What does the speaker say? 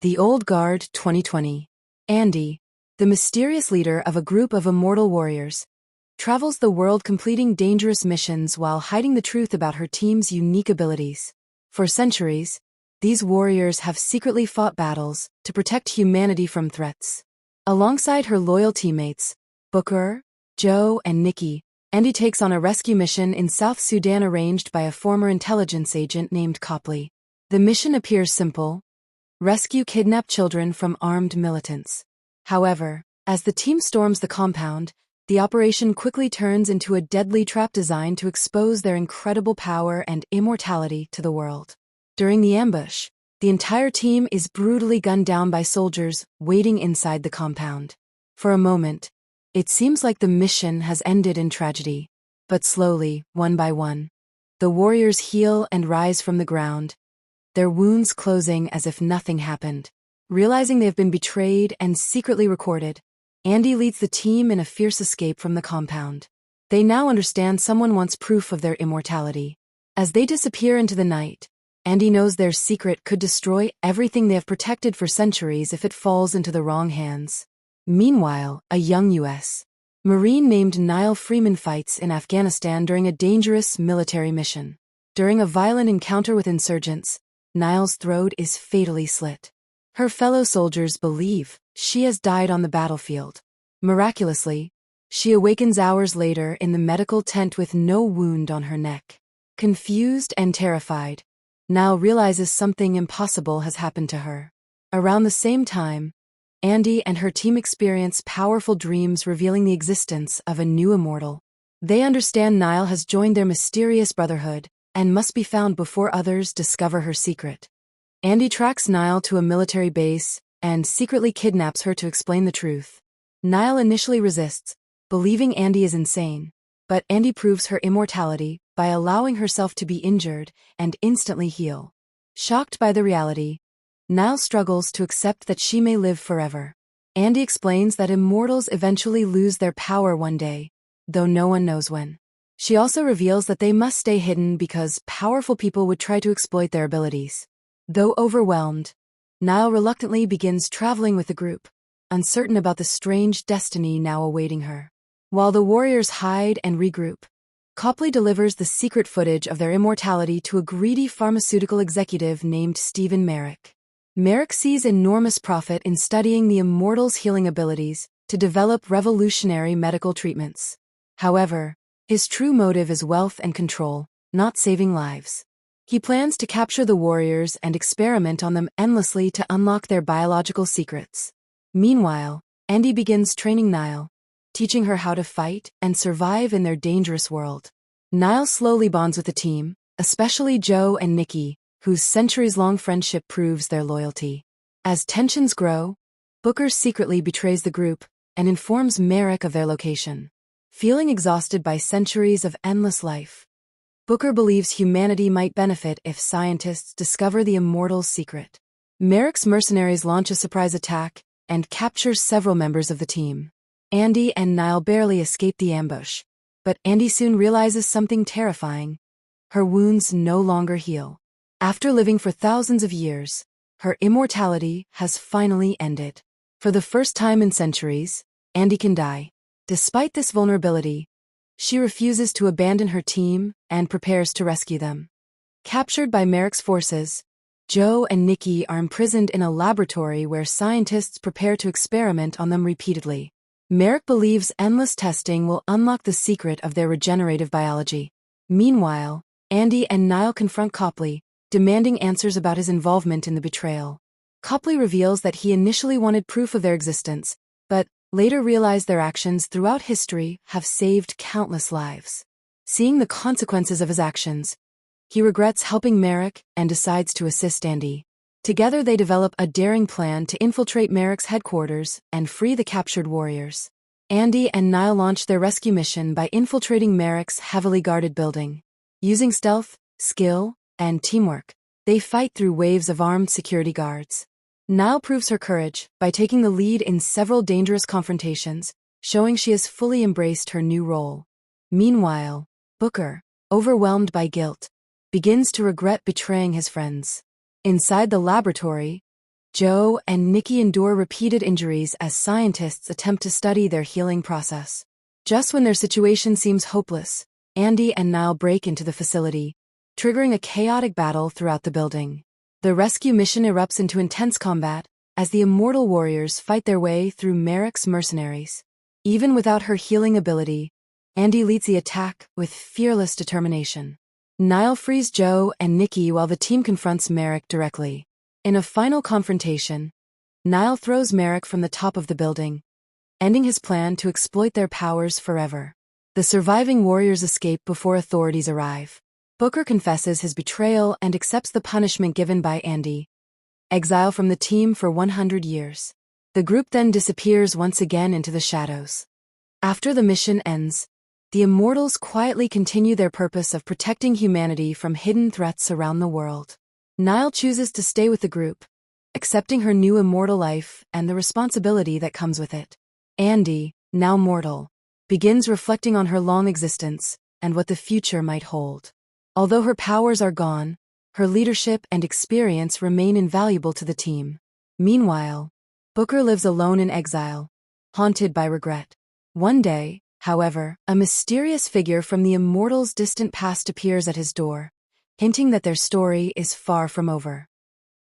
The Old Guard 2020. Andy, the mysterious leader of a group of immortal warriors, travels the world completing dangerous missions while hiding the truth about her team's unique abilities. For centuries, these warriors have secretly fought battles to protect humanity from threats. Alongside her loyal teammates, Booker, Joe, and Nikki, Andy takes on a rescue mission in South Sudan arranged by a former intelligence agent named Copley. The mission appears simple: rescue kidnapped children from armed militants. However, as the team storms the compound, the operation quickly turns into a deadly trap designed to expose their incredible power and immortality to the world. During the ambush, the entire team is brutally gunned down by soldiers waiting inside the compound. For a moment, it seems like the mission has ended in tragedy. But slowly, one by one, the warriors heal and rise from the ground, their wounds closing as if nothing happened. Realizing they have been betrayed and secretly recorded, Andy leads the team in a fierce escape from the compound. They now understand someone wants proof of their immortality. As they disappear into the night, Andy knows their secret could destroy everything they have protected for centuries if it falls into the wrong hands. Meanwhile, a young U.S. Marine named Niall Freeman fights in Afghanistan during a dangerous military mission. During a violent encounter with insurgents, Niall's throat is fatally slit. Her fellow soldiers believe she has died on the battlefield. Miraculously, she awakens hours later in the medical tent with no wound on her neck. Confused and terrified, Niall realizes something impossible has happened to her. Around the same time, Andy and her team experience powerful dreams revealing the existence of a new immortal. They understand Niall has joined their mysterious brotherhood and must be found before others discover her secret. Andy tracks Niall to a military base and secretly kidnaps her to explain the truth. Niall initially resists, believing Andy is insane, but Andy proves her immortality by allowing herself to be injured and instantly heal. Shocked by the reality, Niall struggles to accept that she may live forever. Andy explains that immortals eventually lose their power one day, though no one knows when. She also reveals that they must stay hidden because powerful people would try to exploit their abilities. Though overwhelmed, Niall reluctantly begins traveling with the group, uncertain about the strange destiny now awaiting her. While the warriors hide and regroup, Copley delivers the secret footage of their immortality to a greedy pharmaceutical executive named Stephen Merrick. Merrick sees enormous profit in studying the immortals' healing abilities to develop revolutionary medical treatments. However, his true motive is wealth and control, not saving lives. He plans to capture the warriors and experiment on them endlessly to unlock their biological secrets. Meanwhile, Andy begins training Niall, teaching her how to fight and survive in their dangerous world. Niall slowly bonds with the team, especially Joe and Nikki, whose centuries-long friendship proves their loyalty. As tensions grow, Booker secretly betrays the group and informs Merrick of their location. Feeling exhausted by centuries of endless life, Booker believes humanity might benefit if scientists discover the immortals' secret. Merrick's mercenaries launch a surprise attack and capture several members of the team. Andy and Niall barely escape the ambush, but Andy soon realizes something terrifying. Her wounds no longer heal. After living for thousands of years, her immortality has finally ended. For the first time in centuries, Andy can die. Despite this vulnerability, she refuses to abandon her team and prepares to rescue them. Captured by Merrick's forces, Joe and Nikki are imprisoned in a laboratory where scientists prepare to experiment on them repeatedly. Merrick believes endless testing will unlock the secret of their regenerative biology. Meanwhile, Andy and Niall confront Copley, demanding answers about his involvement in the betrayal. Copley reveals that he initially wanted proof of their existence, but later realized their actions throughout history have saved countless lives. Seeing the consequences of his actions, he regrets helping Merrick and decides to assist Andy. Together they develop a daring plan to infiltrate Merrick's headquarters and free the captured warriors. Andy and Niall launch their rescue mission by infiltrating Merrick's heavily guarded building. Using stealth, skill, and teamwork, they fight through waves of armed security guards. Niall proves her courage by taking the lead in several dangerous confrontations, showing she has fully embraced her new role. Meanwhile, Booker, overwhelmed by guilt, begins to regret betraying his friends. Inside the laboratory, Joe and Nikki endure repeated injuries as scientists attempt to study their healing process. Just when their situation seems hopeless, Andy and Niall break into the facility, triggering a chaotic battle throughout the building. The rescue mission erupts into intense combat as the immortal warriors fight their way through Merrick's mercenaries. Even without her healing ability, Andy leads the attack with fearless determination. Niall frees Joe and Nikki while the team confronts Merrick directly. In a final confrontation, Niall throws Merrick from the top of the building, ending his plan to exploit their powers forever. The surviving warriors escape before authorities arrive. Booker confesses his betrayal and accepts the punishment given by Andy: exile from the team for 100 years. The group then disappears once again into the shadows. After the mission ends, the Immortals quietly continue their purpose of protecting humanity from hidden threats around the world. Niall chooses to stay with the group, accepting her new immortal life and the responsibility that comes with it. Andy, now mortal, begins reflecting on her long existence and what the future might hold. Although her powers are gone, her leadership and experience remain invaluable to the team. Meanwhile, Booker lives alone in exile, haunted by regret. One day, however, a mysterious figure from the Immortals' distant past appears at his door, hinting that their story is far from over.